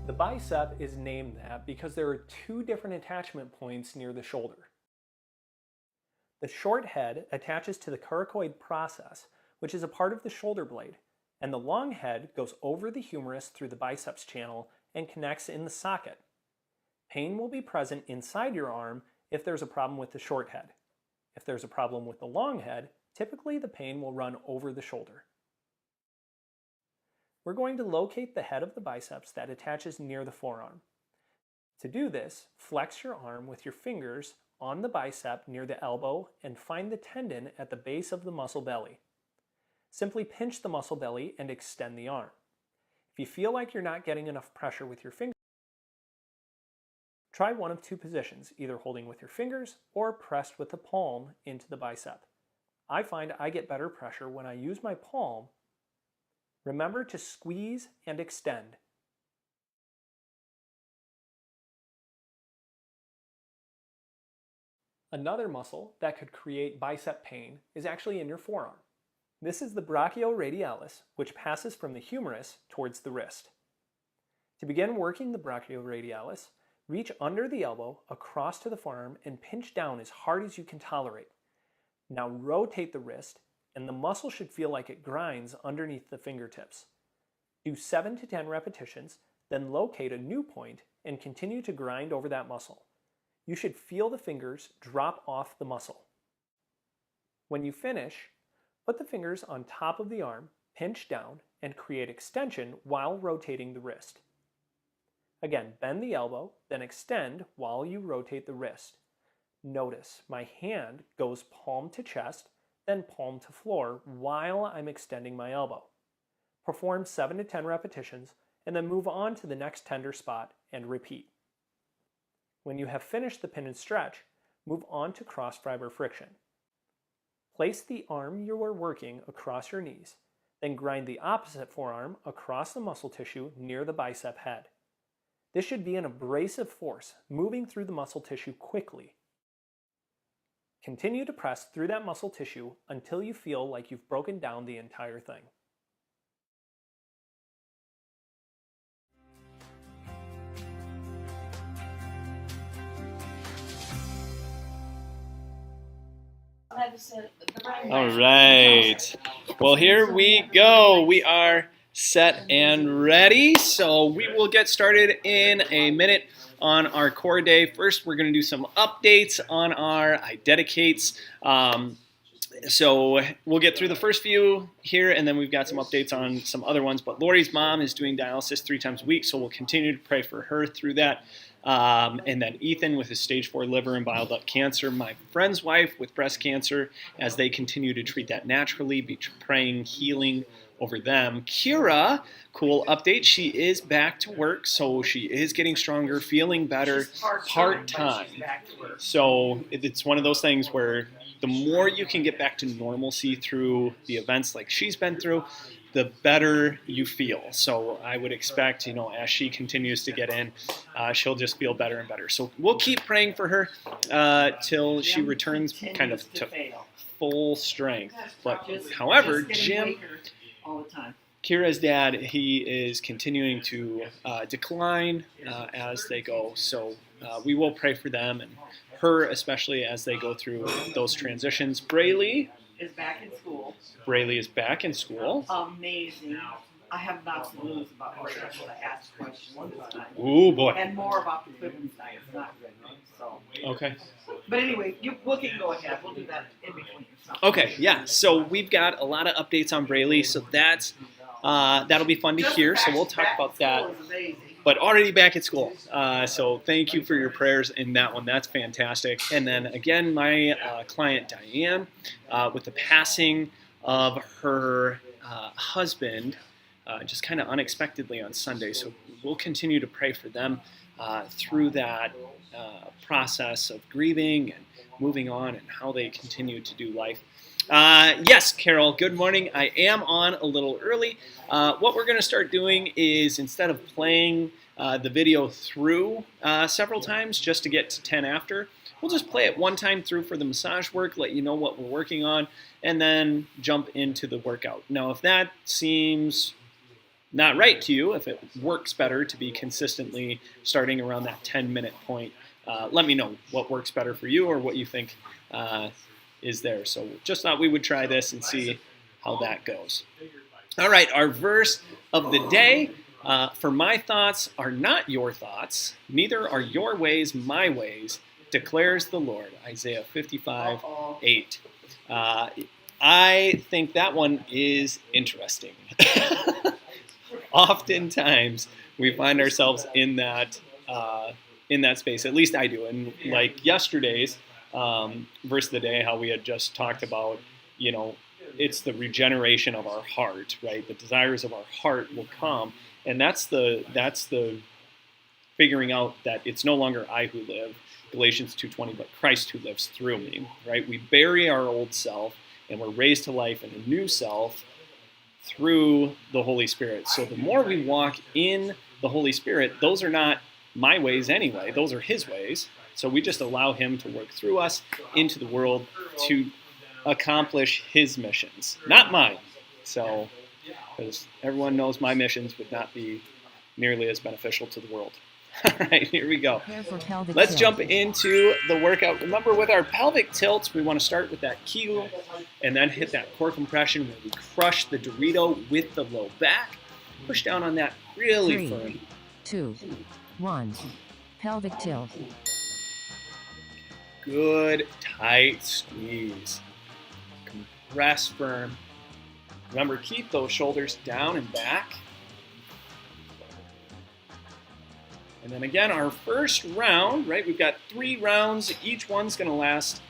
The bicep is named that because there are two different attachment points near the shoulder. The short head attaches to the coracoid process, which is a part of the shoulder blade, and the long head goes over the humerus through the biceps channel and connects in the socket. Pain will be present inside your arm if there's a problem with the short head. If there's a problem with the long head, typically the pain will run over the shoulder. We're going to locate the head of the biceps that attaches near the forearm. To do this, flex your arm with your fingers on the bicep near the elbow and find the tendon at the base of the muscle belly. Simply pinch the muscle belly and extend the arm. If you feel like you're not getting enough pressure with your fingers, try one of two positions, either holding with your fingers or pressed with the palm into the bicep. I find I get better pressure when I use my palm. Remember to squeeze and extend. Another muscle that could create bicep pain is actually in your forearm. This is the Brachial Radialis, which passes from the humerus towards the wrist. To begin working the Brachial Radialis, reach under the elbow across to the forearm and pinch down as hard as you can tolerate. Now rotate the wrist, and the muscle should feel like it grinds underneath the fingertips. Do 7 to 10 repetitions, then locate a new point and continue to grind over that muscle. You should feel the fingers drop off the muscle. When you finish, put the fingers on top of the arm, pinch down, and create extension while rotating the wrist. Again, bend the elbow, then extend while you rotate the wrist. Notice my hand goes palm to chest, then palm to floor while I'm extending my elbow. Perform 7 to 10 repetitions and then move on to the next tender spot and repeat. When you have finished the pin and stretch, move on to cross fiber friction. Place the arm you are working across your knees, then grind the opposite forearm across the muscle tissue near the bicep head. This should be an abrasive force moving through the muscle tissue quickly. Continue to press through that muscle tissue until you feel like you've broken down the entire thing. All right. Well, here we go. We are set and ready. So we will get started in a minute on our core day. First, we're going to do some updates on our I dedicates. So we'll get through the first few here, and then we've got some updates on some other ones. But Lori's mom is doing dialysis 3 times a week, so we'll continue to pray for her through that. And then Ethan with his stage 4 liver and bile duct cancer. My friend's wife with breast cancer, as they continue to treat that naturally, be praying healing over them. Kira, cool update. She is back to work, so she is getting stronger, feeling better, part-time. So it's one of those things where the more you can get back to normalcy through the events like she's been through, the better you feel. So I would expect, as she continues to get in, she'll just feel better and better. So we'll keep praying for her till she returns kind of to full strength. But however, Jim, Kira's dad, he is continuing to decline as they go. So we will pray for them and her especially as they go through those transitions. Braylee is back in school. Braylee is back in school. Amazing. I have lots of news about her. I'm going to ask questions this time. Ooh, boy. And more about the equipment side. It's not good, so. Okay. But anyway, we can go ahead. We'll do that in between. Okay, yeah. So we've got a lot of updates on Braylee, so that'll be fun to hear. So we'll talk about that. But already back at school. So thank you for your prayers in that one. That's fantastic. And then again, my client Diane, with the passing of her husband, just kind of unexpectedly on Sunday. So we'll continue to pray for them through that process of grieving and moving on and how they continue to do life. Yes, Carol, good morning. I am on a little early. What we're going to start doing is instead of playing the video through several times just to get to 10 after, we'll just play it one time through for the massage work, let you know what we're working on, and then jump into the workout. Now, if that seems not right to you, if it works better to be consistently starting around that 10-minute point, let me know what works better for you or what you think is there. So just thought we would try this and see how that goes. All right, our verse of the day. For my thoughts are not your thoughts, neither are your ways my ways, declares the Lord. Isaiah 55:8. I think that one is interesting. Oftentimes, we find ourselves in that space. At least I do. And like yesterday's verse of the day, how we had just talked about, it's the regeneration of our heart, right? The desires of our heart will come, and that's the figuring out that it's no longer I who live, Galatians 2:20, but Christ who lives through me, right? We bury our old self, and we're raised to life in a new self through the Holy Spirit. So the more we walk in the Holy Spirit, those are not my ways anyway, those are his ways. So we just allow him to work through us into the world to accomplish his missions, not mine. So, because everyone knows my missions would not be nearly as beneficial to the world. All right, here we go. Let's jump into the workout. Remember, with our pelvic tilts, we want to start with that Kegel and then hit that core compression where we crush the Dorito with the low back. Push down on that really 3, firm. 2, 1. Pelvic tilt. Good, tight squeeze. Compress firm. Remember, keep those shoulders down and back. And then again, our first round, right? We've got 3 rounds. Each one's going to last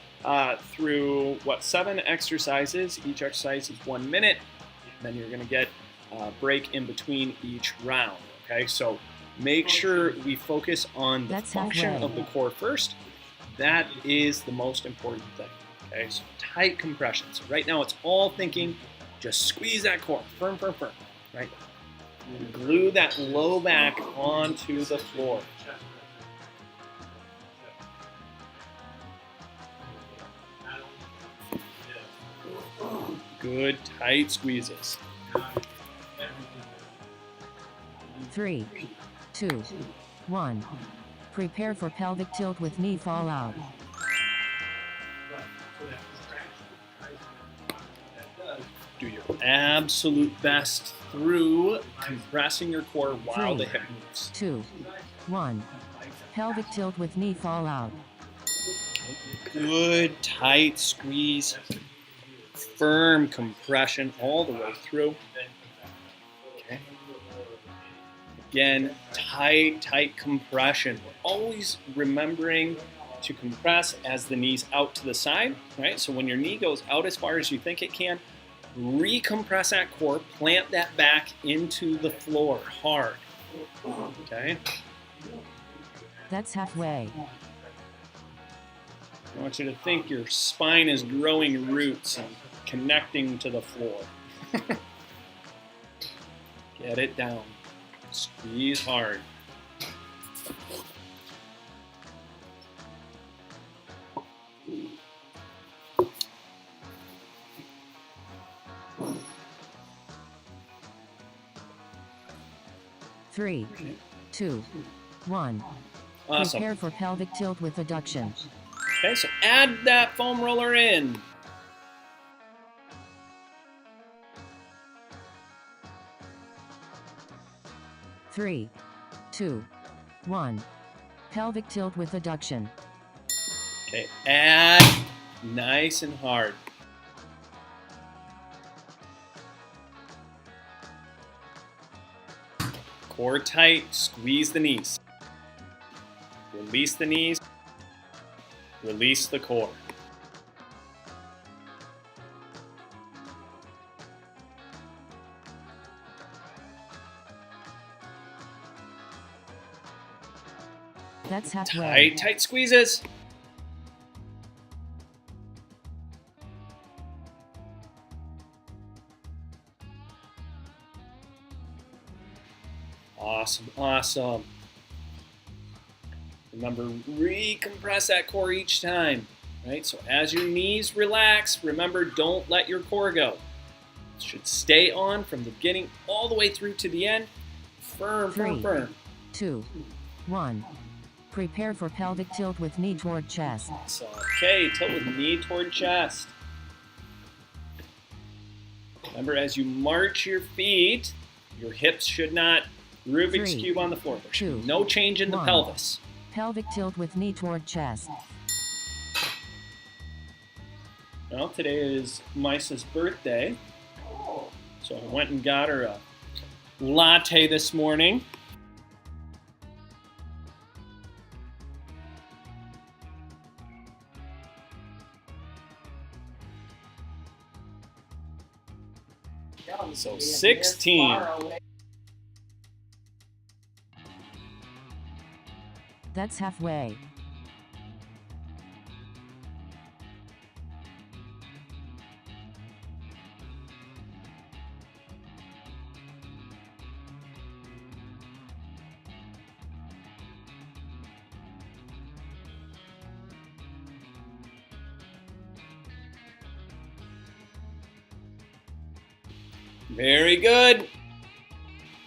through, 7 exercises. Each exercise is 1 minute. And then you're going to get a break in between each round, okay? So make sure we focus on the function of the core first. That is the most important thing, okay? So tight compression. So right now it's all thinking, just squeeze that core, firm, firm, firm, right? Glue that low back onto the floor. Good, tight squeezes. 3, 2, 1. Prepare for pelvic tilt with knee fall out. Do your absolute best through compressing your core while the hip moves. 2, 1. Pelvic tilt with knee fall out. Good, tight squeeze. Firm compression all the way through. Okay. Again, tight compression. We're always remembering to compress as the knee's out to the side, right? So when your knee goes out as far as you think it can, recompress that core, plant that back into the floor hard. Okay? That's halfway. I want you to think your spine is growing roots and connecting to the floor. Get it down. Squeeze hard. Three, 2, 1. Awesome. Prepare for pelvic tilt with abduction. Okay, so add that foam roller in. Three, 2, 1. Pelvic tilt with abduction. Okay, add nice and hard. Core tight, squeeze the knees. Release the knees. Release the core. That's halfway. Tight squeezes. Awesome. Remember, recompress that core each time, right? So as your knees relax, remember, don't let your core go. should stay on from the beginning all the way through to the end. Firm, firm, 3, firm. 2, 1. Prepare for pelvic tilt with knee toward chest. So, okay, tilt with knee toward chest. Remember, as you march your feet, your hips should not Rubik's 3, Cube on the floor. There should be 2, no change in the 1. pelvis. Pelvic tilt with knee toward chest. Well, today is Misa's birthday, so I went and got her a latte this morning. So 16. That's halfway. Very good.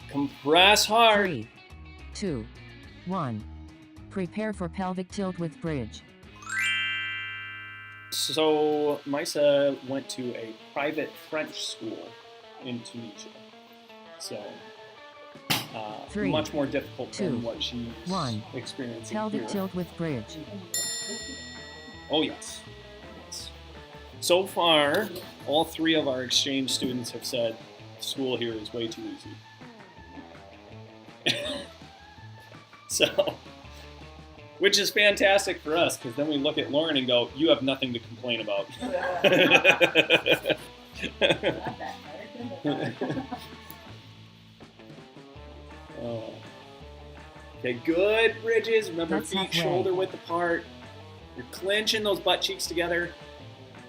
Compress hard. 3, 2, 1. Prepare for pelvic tilt with bridge. So Misa went to a private French school in Tunisia. So 3, much more difficult 2, than what she's 1. experiencing Pelvic here. tilt with bridge. Oh yes. Yes. So far, all 3 of our exchange students have said school here is way too easy. So, which is fantastic for us, because then we look at Lauren and go, you have nothing to complain about. Oh. Okay, good bridges. Remember, That's feet halfway. shoulder width apart. You're clenching those butt cheeks together.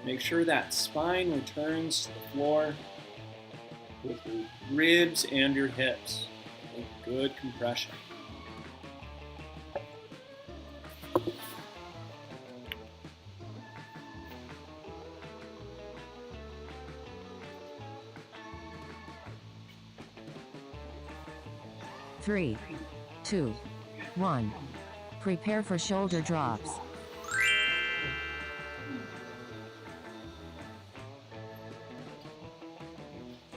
Make sure that spine returns to the floor with your ribs and your hips. Okay, good compression. Three, 2, 1. Prepare for shoulder drops.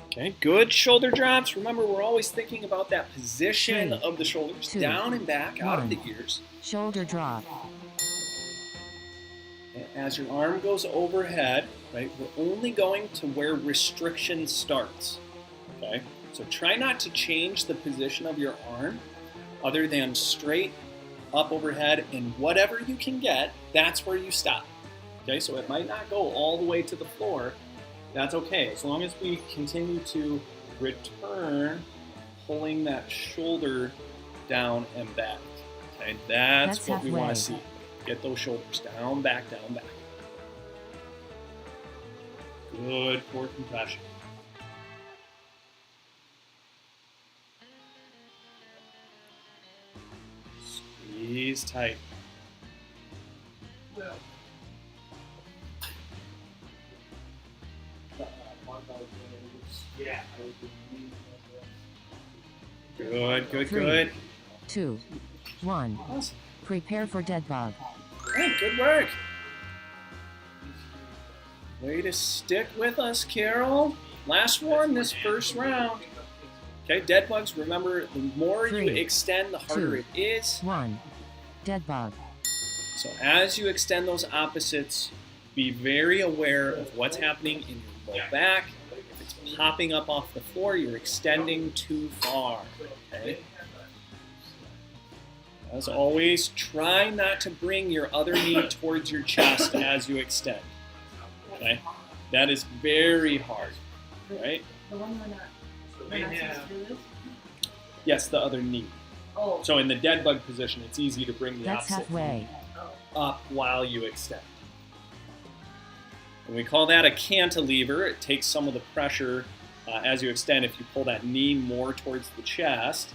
Okay, good shoulder drops. Remember, we're always thinking about that position 3, of the shoulders, 2, down and back, out of 1. the ears. Shoulder drop. And as your arm goes overhead, right, we're only going to where restriction starts. Okay, so try not to change the position of your arm other than straight up overhead, and whatever you can get, that's where you stop. Okay, so it might not go all the way to the floor. That's okay, as long as we continue to return, pulling that shoulder down and back. Okay, that's what we want to see. Get those shoulders down, back, down, back. Good core compression. Squeeze tight. Good, good, 3, good. 2, 1. Awesome. Prepare for dead bug. Hey, good work. Way to stick with us, Carol. Last one, this first round. Okay, dead bugs, remember, the more you 3, extend, the harder 2, it is. 1. Dead bug. So as you extend those opposites, be very aware of what's happening in your low back. If it's popping up off the floor, you're extending too far. Okay? As always, try not to bring your other knee towards your chest as you extend. Okay? That is very hard. Right? The one we're not supposed to do this? Yes, the other knee. Oh, So in the dead bug position, it's easy to bring the That's opposite halfway. up while you extend. And we call that a cantilever. It takes some of the pressure as you extend. If you pull that knee more towards the chest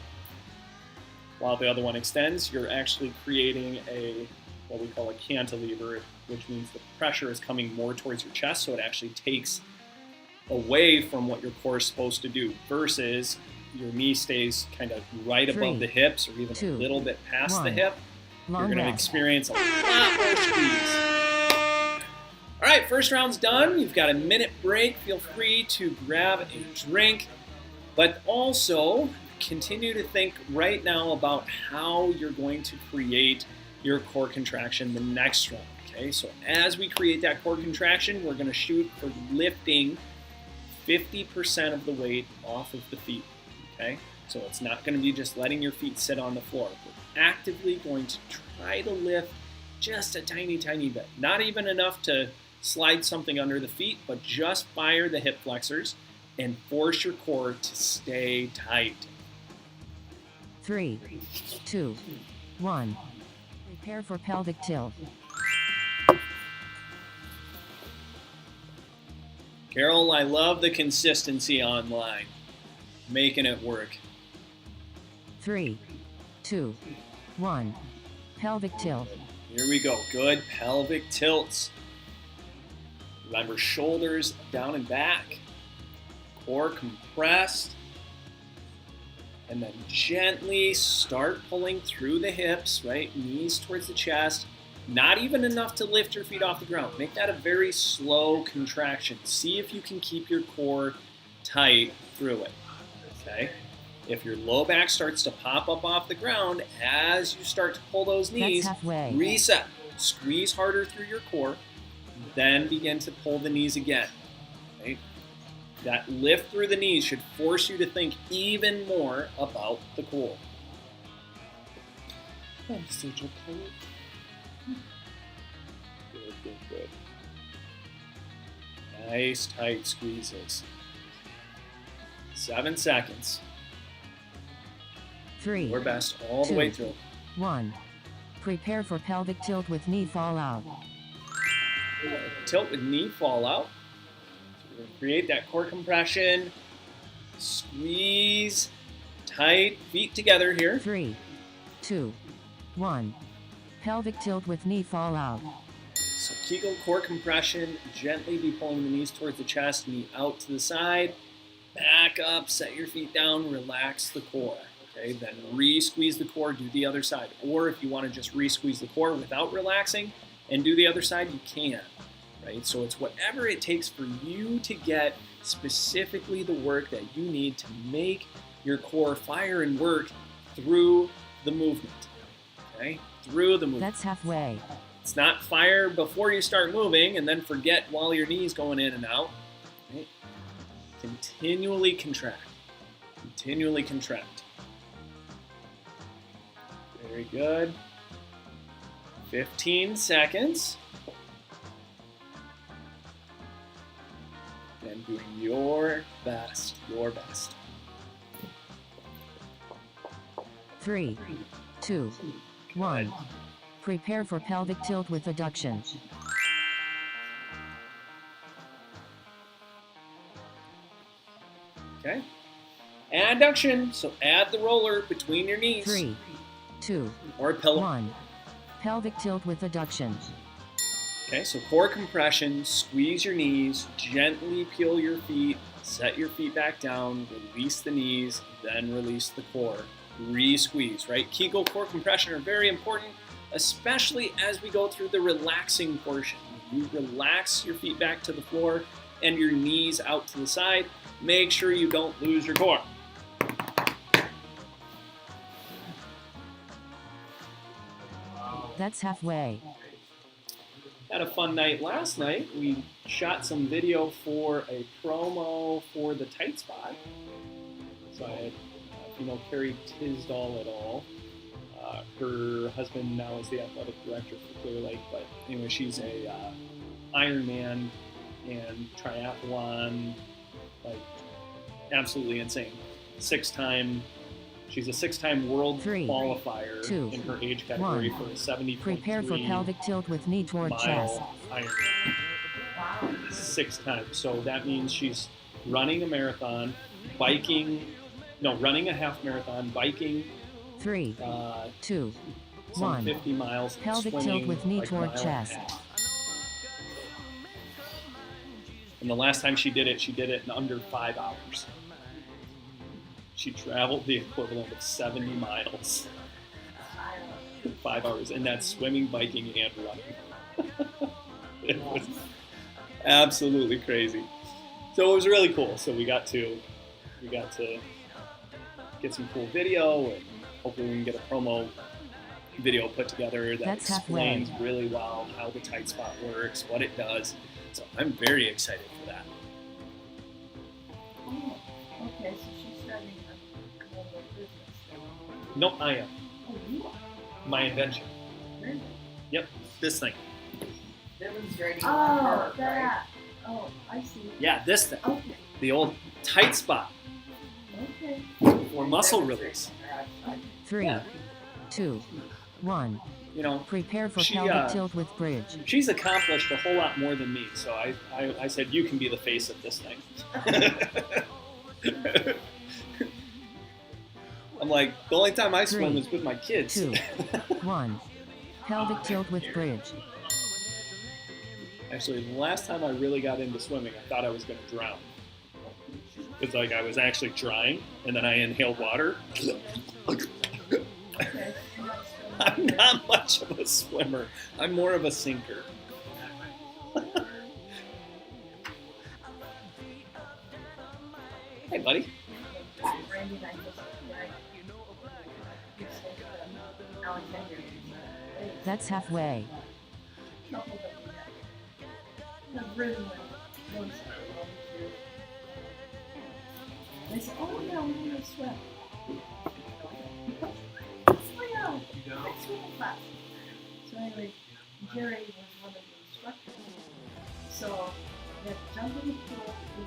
while the other one extends, you're actually creating what we call a cantilever, which means the pressure is coming more towards your chest, so it actually takes away from what your core is supposed to do versus your knee stays kind of right above the hips or even a little bit past the hip. You're going to experience a lot more squeeze. All right, first round's done. You've got a minute break. Feel free to grab a drink, but also continue to think right now about how you're going to create your core contraction the next round. Okay, so as we create that core contraction, we're going to shoot for lifting 50% of the weight off of the feet. Okay, so it's not going to be just letting your feet sit on the floor. We're actively going to try to lift just a tiny, tiny bit. Not even enough to slide something under the feet, but just fire the hip flexors and force your core to stay tight. 3, 2, 1. Prepare for pelvic tilt. Carol, I love the consistency online. Making it work. 3, 2, 1. Pelvic tilt. Here we go. Good pelvic tilts. Remember, shoulders down and back. Core compressed. And then gently start pulling through the hips, right? Knees towards the chest. Not even enough to lift your feet off the ground. Make that a very slow contraction. See if you can keep your core tight through it, okay? If your low back starts to pop up off the ground, as you start to pull those knees, reset. Squeeze harder through your core, then begin to pull the knees again, okay? That lift through the knees should force you to think even more about the core. Good. Nice tight squeezes. 7 seconds. 3, your best all the way through. 1. Prepare for pelvic tilt with knee fall out. Tilt with knee fall out. So we're going to create that core compression. Squeeze tight, feet together here. 3, 2, 1. Pelvic tilt with knee fall out. So Kegel core compression, gently be pulling the knees towards the chest, knee out to the side, back up, set your feet down, relax the core. Okay, then re-squeeze the core, do the other side. Or if you want to just re-squeeze the core without relaxing and do the other side, you can. Right? So it's whatever it takes for you to get specifically the work that you need to make your core fire and work through the movement. Okay? Through the movement. That's halfway. It's not fire before you start moving and then forget while your knee's going in and out. Right? Continually contract. Continually contract. Very good. 15 seconds. And doing your best. Your best. 3, 2, 1. Prepare for pelvic tilt with abduction. Okay. Adduction. So add the roller between your knees. 3, 2, or pillow. 1. Pelvic tilt with abduction. Okay, so core compression, squeeze your knees, gently peel your feet, set your feet back down, release the knees, then release the core. Re-squeeze, right? Kegel core compression are very important, especially as we go through the relaxing portion. You relax your feet back to the floor and your knees out to the side. Make sure you don't lose your core. That's halfway. Had a fun night last night. We shot some video for a promo for the tight spot. So I had, if you know Carrie Tisdall at all, her husband now is the athletic director for Clear Lake, but anyway, she's a Ironman and triathlon, like absolutely insane. She's a 6-time world 3, qualifier 2, in her age category 1. for a 70.3 Prepare for pelvic tilt with knee toward chest. Ironman. 6 times. So that means she's running a marathon, running a half marathon, biking. 3, 2, some 1. 50 miles. Pelvic swimming tilt with knee like toward a mile chest. and a half. And the last time she did it in under 5 hours. She traveled the equivalent of 70 miles in 5 hours, and that's swimming, biking, and running. It was absolutely crazy. So it was really cool. So we got to get some cool video, and hopefully we can get a promo video put together that That's explains halfway. really well how the tight spot works, what it does. So I'm very excited for that. Oh, okay, so she's starting a global business. Nope, I am. Oh, you are? My invention. Really? Yep, this thing. Demonstrating on her, right? That. Oh, I see. Yeah, this thing. Okay, The old tight spot okay. for muscle release. 3, 2, 1. You know, Prepare for She, pelvic tilt with bridge. she's accomplished a whole lot more than me, so I said, you can be the face of this thing. I'm like, the only time I swim 3, is with my kids. 2, 1. Pelvic tilt with bridge. Actually, the last time I really got into swimming, I thought I was going to drown. It's like I was actually trying, and then I inhaled water. Okay. I'm not much of a swimmer. I'm more of a sinker. Hey, buddy. Randy and I just, Alexander. That's halfway. Couple that we had. The rhythm was they said, oh yeah, we want to swim. Swim! Swim class. So anyway, Jerry was one of the instructors. So we had to jump in the pool, we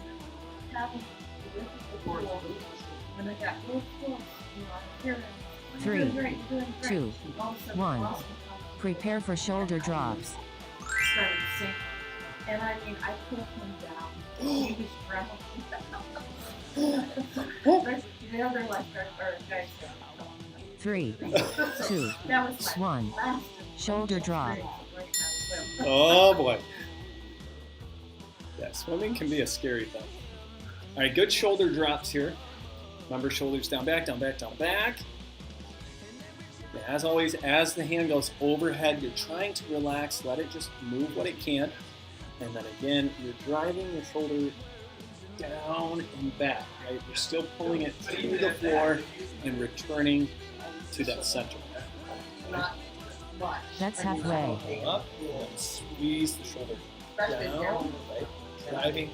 paddled the width of the pool. When I got real close, I'm hearing, Three, "You're doing great, you're doing great." 2, All of a sudden, 1. lost my Prepare for shoulder drops. started sinking. And I mean, I pulled him down. He was drowning. The other lifeguard or guys. 3, 2, That was my 1. last Shoulder drop. experience of learning how to swim. Oh boy. Yeah, swimming can be a scary thing. All right, good shoulder drops here. Remember, shoulders down, back, down, back, down, back. Yeah, as always, as the hand goes overhead, you're trying to relax, let it just move what it can. And then again, you're driving your shoulder down and back, right? You're still pulling it through the floor and returning to that center. Not much. That's halfway. Up and squeeze the shoulder down, right? Driving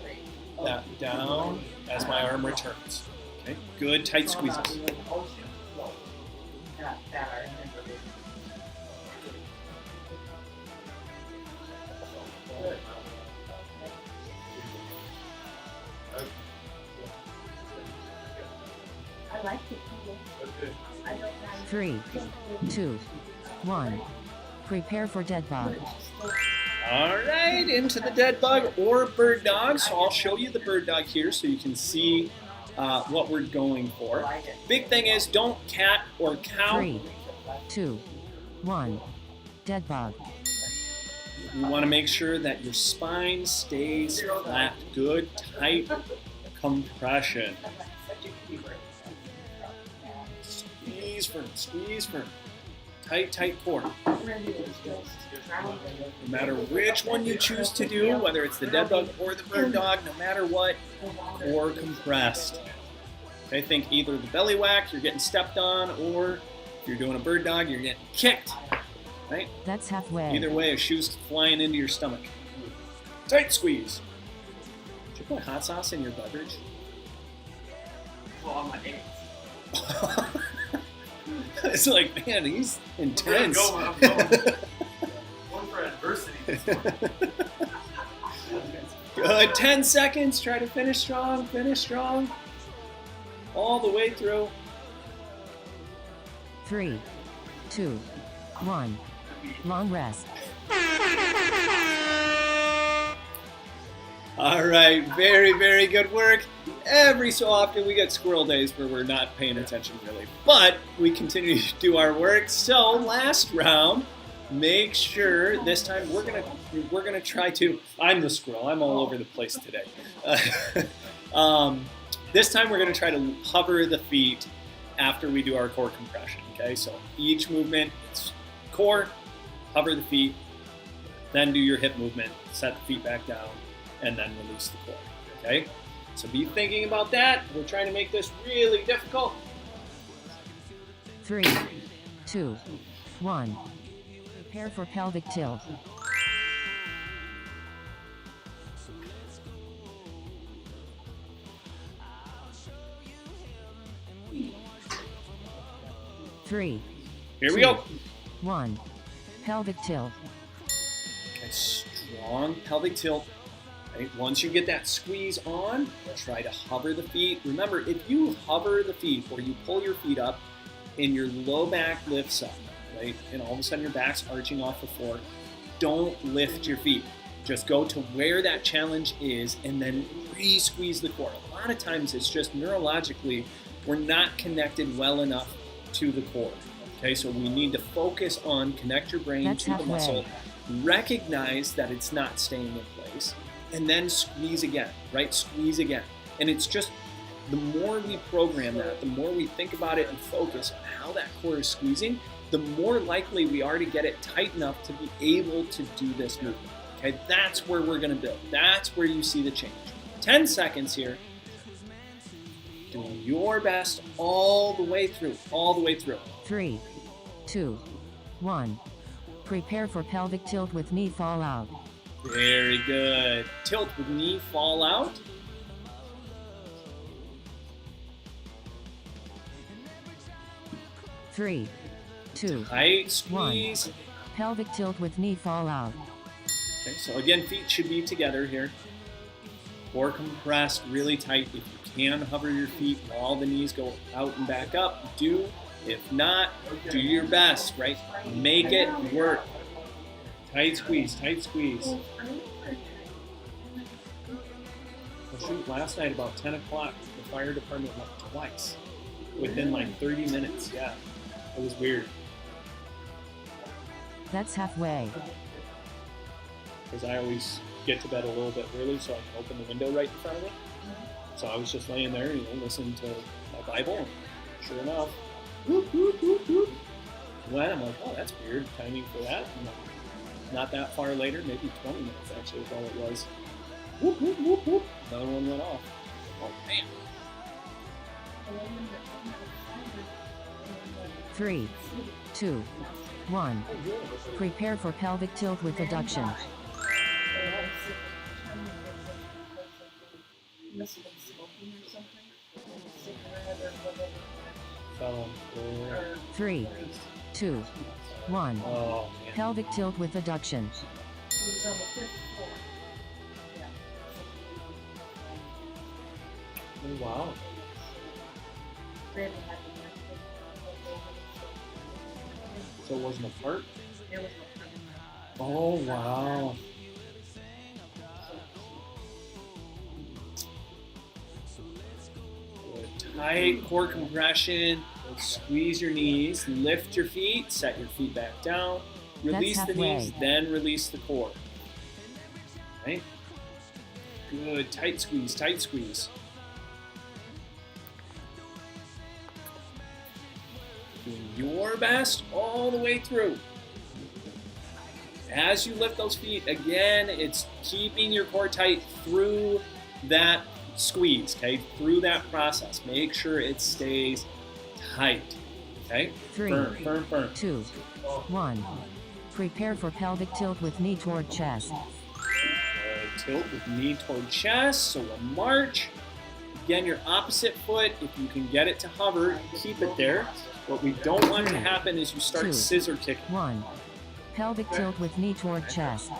that down as my arm returns. Okay, good tight squeezes. I like it. I don't mind. 3, 2, 1. Prepare for dead bug. All right, into the dead bug or bird dog. So I'll show you the bird dog here so you can see what we're going for. Big thing is don't cat or cow. 3, 2, 1. Dead bug. You want to make sure that your spine stays flat. Good, tight compression. Squeeze firm, squeeze firm. Tight, tight core. No matter which one you choose to do, whether it's the dead bug or the bird dog, no matter what, core compressed. Okay, think either the belly whack, you're getting stepped on, or if you're doing a bird dog, you're getting kicked. Right? That's halfway. Either way, a shoe's flying into your stomach. Tight squeeze. Did you put hot sauce in your beverage? On my eggs. It's like, man, he's intense. I'm going. One for adversity. Good. 10 seconds. Try to finish strong. Finish strong. All the way through. 3, 2, 1. Long rest. All right. Very, very good work. Every so often we get squirrel days where we're not paying attention really. But we continue to do our work. So last round, make sure this time we're gonna try to. I'm the squirrel. I'm all over the place today. This time we're gonna try to hover the feet after we do our core compression. Okay, so each movement, it's core, hover the feet, then do your hip movement, set the feet back down, and then release the core. Okay, so be thinking about that. We're trying to make this really difficult. 3, 2, 1. Prepare for pelvic tilt. 3. Here we go. 1. Pelvic tilt. Okay, strong pelvic tilt. Right? Once you get that squeeze on, try to hover the feet. Remember, if you hover the feet or you pull your feet up and your low back lifts up, right, and all of a sudden your back's arching off the floor, don't lift your feet. Just go to where that challenge is and then re-squeeze the core. A lot of times it's just neurologically we're not connected well enough to the core. Okay, so we need to focus on connect your brain That's to the halfway. muscle, recognize that it's not staying in place, and then squeeze again, right? Squeeze again. And it's just the more we program that, the more we think about it and focus on how that core is squeezing, the more likely we are to get it tight enough to be able to do this movement. Okay, that's where we're gonna build. That's where you see the change. 10 seconds here. Doing your best all the way through, all the way through. 3, 2, 1. Prepare for pelvic tilt with knee fall out. Very good. Tilt with knee fall out. 3, 2. Tight squeeze. Pelvic tilt with knee fall out. Okay, so again, feet should be together here. Core compressed really tight. If you can, hover your feet while the knees go out and back up. Do. If not, do your best, right? Make it work. Tight squeeze, tight squeeze. Well, shoot, last night about 10 o'clock, the fire department left twice within like 30 minutes. Yeah, it was weird. That's halfway. Because I always get to bed a little bit early so I can open the window right in front of me. So I was just laying there, listening to my Bible. And sure enough, whoop, whoop, whoop, whoop. When I'm like, oh, that's weird timing for that. And not that far later, maybe 20 minutes actually is all it was. Whoop, whoop, whoop, whoop. Another one went off. Oh, man. 3, 2, 1. Prepare for pelvic tilt with abduction. Must have been smoking or something. Cigarette or whatever. Fell on the floor. 3, 2, 1. Oh, man. Pelvic tilt with abduction. He was on the 5th floor. Yeah. Oh, wow. Really had to So it wasn't a part? There was no Oh, wow. Tight core compression. Squeeze your knees, lift your feet, set your feet back down, release the knees, then release the core. Right? Good. Tight squeeze, tight squeeze. Doing your best all the way through. As you lift those feet, again, it's keeping your core tight through that squeeze, okay? Through that process. Make sure it stays tight, okay? 3, Firm, firm, firm. 2, 1. Prepare for pelvic tilt with knee toward chest. Tilt with knee toward chest, so we'll march. Again, your opposite foot, if you can get it to hover, keep it there. What we don't want to happen is you start 2, scissor kicking. 1. Pelvic tilt with knee toward chest.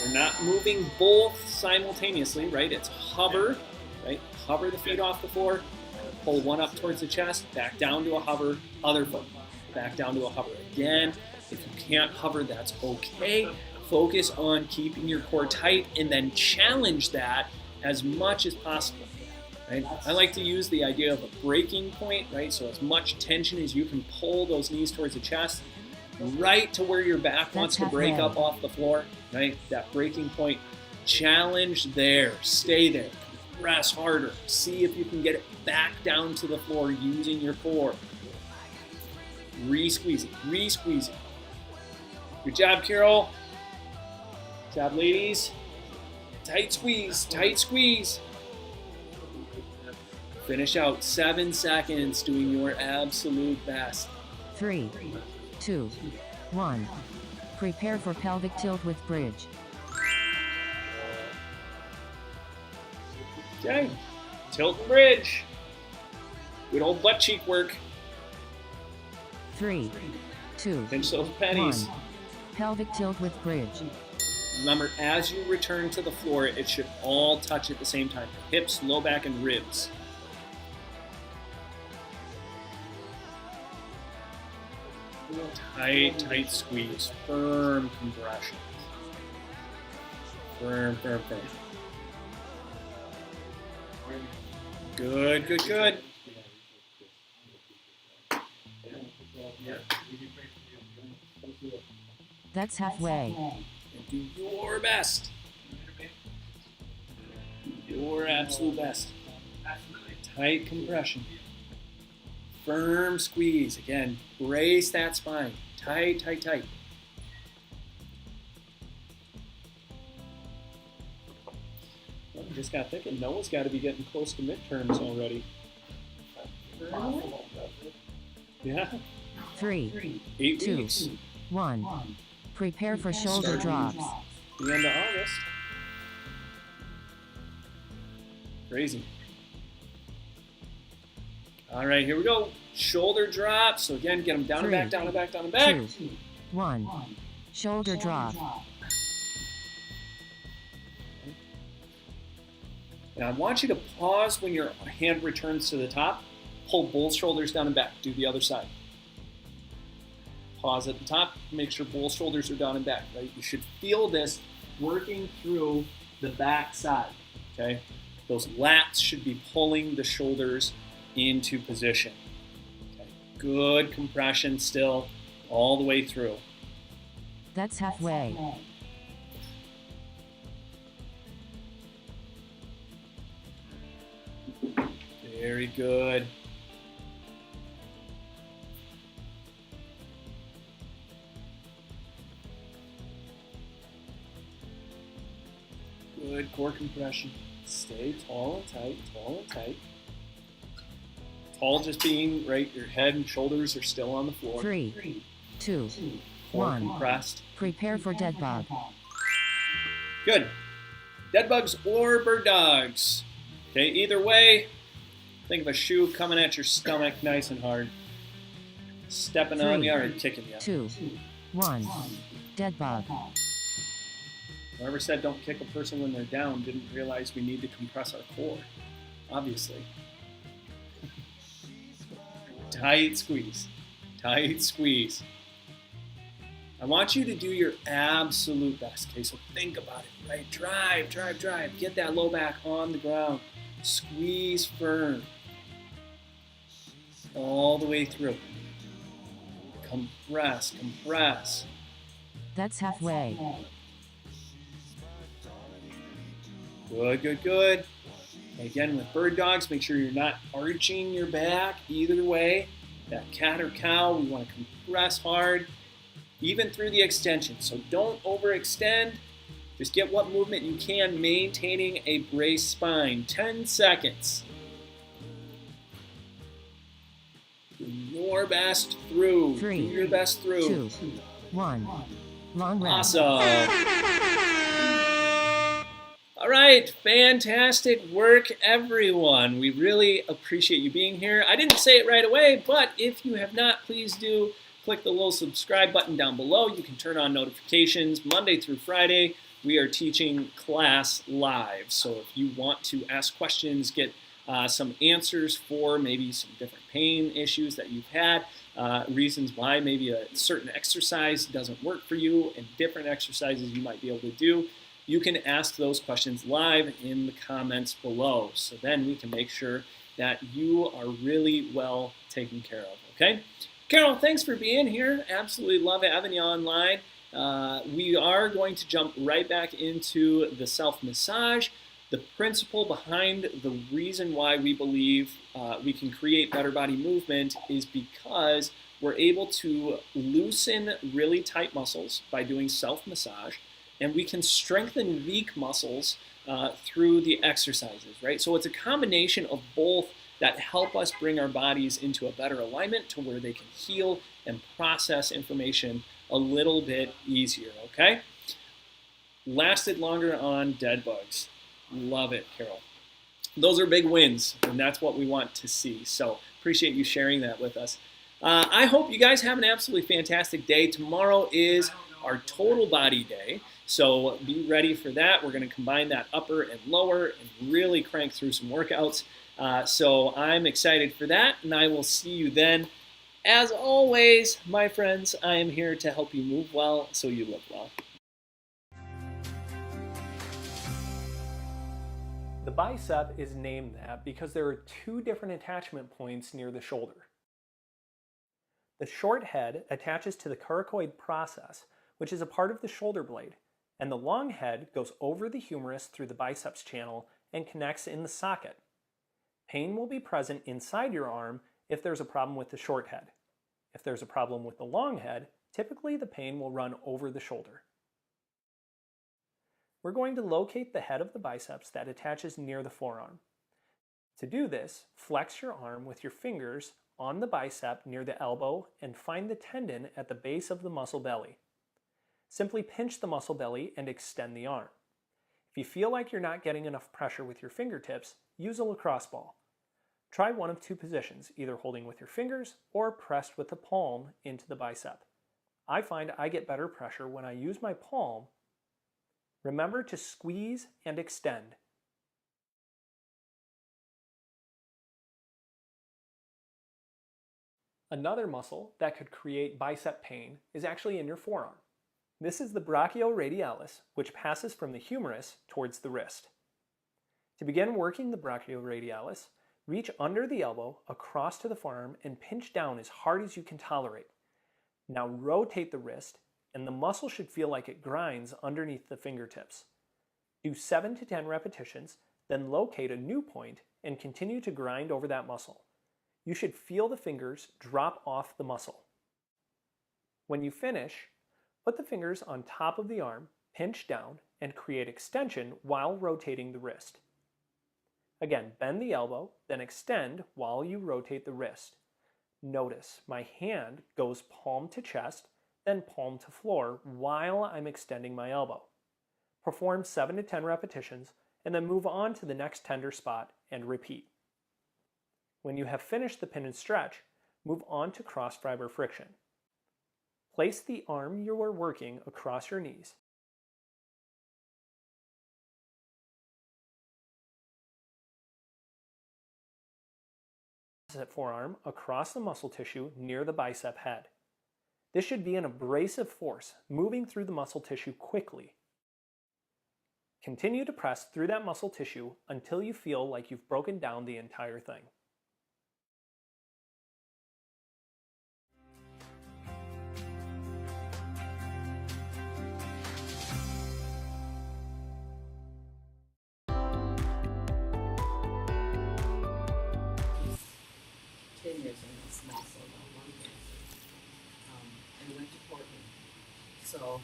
We're not moving both simultaneously, right? It's hover, right? Hover the feet off the floor, pull one up towards the chest, back down to a hover, other foot, back down to a hover. Again, if you can't hover, that's okay. Focus on keeping your core tight and then challenge that as much as possible. Right? I like to use the idea of a breaking point, right? So as much tension as you can pull those knees towards the chest, right to where your back wants to break halfway. up off the floor, right? That breaking point. Challenge there. Stay there. Press harder. See if you can get it back down to the floor using your core. Re-squeezing. Re-squeezing. Good job, Carol. Good job, ladies. Tight squeeze. Tight squeeze. Finish out 7 seconds doing your absolute best. 3, 2, 1. Prepare for pelvic tilt with bridge. Okay. Tilt and bridge. Good old butt cheek work. 3, 2, Pinch those pennies. 1. Pelvic tilt with bridge. Remember, as you return to the floor, it should all touch at the same time. Hips, low back, and ribs. Tight, tight squeeze. Firm compression. Firm, firm, firm. Good, good, good. That's halfway. And do your best. Your absolute best. Tight compression. Firm squeeze. Again, brace that spine. Tight, tight, tight. Well, just got thinking, Noah's got to be getting close to midterms already. Yeah, 3, 8 2, weeks. 1. Prepare for shoulder drops. The end of August. Crazy. All right, here we go. Shoulder drop. So again, get them down and back, down and back, down and back. 2, 1. Shoulder drop. And I want you to pause when your hand returns to the top. Pull both shoulders down and back. Do the other side. Pause at the top. Make sure both shoulders are down and back, right? You should feel this working through the back side, okay? Those lats should be pulling the shoulders into position. Okay. Good compression still all the way through. That's halfway. Very good. Good core compression. Stay tall and tight, tall and tight. Tall just being, right, your head and shoulders are still on the floor. 3, 2, Core 1. compressed. Prepare for dead bug. Good. Dead bugs or bird dogs. Okay, either way, think of a shoe coming at your stomach nice and hard. Stepping on 3, you or kicking you. 2, 1. Dead bug. Whoever said don't kick a person when they're down didn't realize we need to compress our core. Obviously. Tight squeeze. Tight squeeze. I want you to do your absolute best. Okay, so think about it, right? Drive, drive, drive. Get that low back on the ground. Squeeze firm. All the way through. Compress, compress. That's halfway. Good, good, good. Again, with bird dogs, make sure you're not arching your back either way. That cat or cow, we want to compress hard, even through the extension. So don't overextend. Just get what movement you can, maintaining a braced spine. 10 seconds. Do your best through. 3, Do your best through. 2, 1. Long rest. Awesome. All right, fantastic work, everyone. We really appreciate you being here. I didn't say it right away, but if you have not, please do click the little subscribe button down below. You can turn on notifications Monday through Friday. We are teaching class live. So if you want to ask questions, get some answers for maybe some different pain issues that you've had, reasons why maybe a certain exercise doesn't work for you, and different exercises you might be able to do, you can ask those questions live in the comments below. So then we can make sure that you are really well taken care of, okay? Carol, thanks for being here. Absolutely love having you online. We are going to jump right back into the self-massage. The principle behind the reason why we believe we can create better body movement is because we're able to loosen really tight muscles by doing self-massage, and we can strengthen weak muscles through the exercises, right? So it's a combination of both that help us bring our bodies into a better alignment to where they can heal and process information a little bit easier, okay? Lasted longer on dead bugs. Love it, Carol. Those are big wins, and that's what we want to see. So appreciate you sharing that with us. I hope you guys have an absolutely fantastic day. Tomorrow is our total body day, so be ready for that. We're going to combine that upper and lower and really crank through some workouts. So I'm excited for that, and I will see you then. As always, my friends, I am here to help you move well so you live well. The bicep is named that because there are two different attachment points near the shoulder. The short head attaches to the coracoid process, which is a part of the shoulder blade, and the long head goes over the humerus through the biceps channel and connects in the socket. Pain will be present inside your arm if there's a problem with the short head. If there's a problem with the long head, typically the pain will run over the shoulder. We're going to locate the head of the biceps that attaches near the forearm. To do this, flex your arm with your fingers on the bicep near the elbow and find the tendon at the base of the muscle belly. Simply pinch the muscle belly and extend the arm. If you feel like you're not getting enough pressure with your fingertips, use a lacrosse ball. Try one of two positions, either holding with your fingers or pressed with the palm into the bicep. I find I get better pressure when I use my palm. Remember to squeeze and extend. Another muscle that could create bicep pain is actually in your forearm. This is the brachioradialis, which passes from the humerus towards the wrist. To begin working the brachioradialis, reach under the elbow across to the forearm and pinch down as hard as you can tolerate. Now rotate the wrist, and the muscle should feel like it grinds underneath the fingertips. Do 7 to 10 repetitions, then locate a new point and continue to grind over that muscle. You should feel the fingers drop off the muscle. When you finish, put the fingers on top of the arm, pinch down, and create extension while rotating the wrist. Again, bend the elbow, then extend while you rotate the wrist. Notice my hand goes palm to chest, then palm to floor while I'm extending my elbow. Perform 7 to 10 repetitions and then move on to the next tender spot and repeat. When you have finished the pin and stretch, move on to cross fiber friction. Place the arm you are working across your knees. Forearm across the muscle tissue near the bicep head. This should be an abrasive force moving through the muscle tissue quickly. Continue to press through that muscle tissue until you feel like you've broken down the entire thing. And we went to Portland. So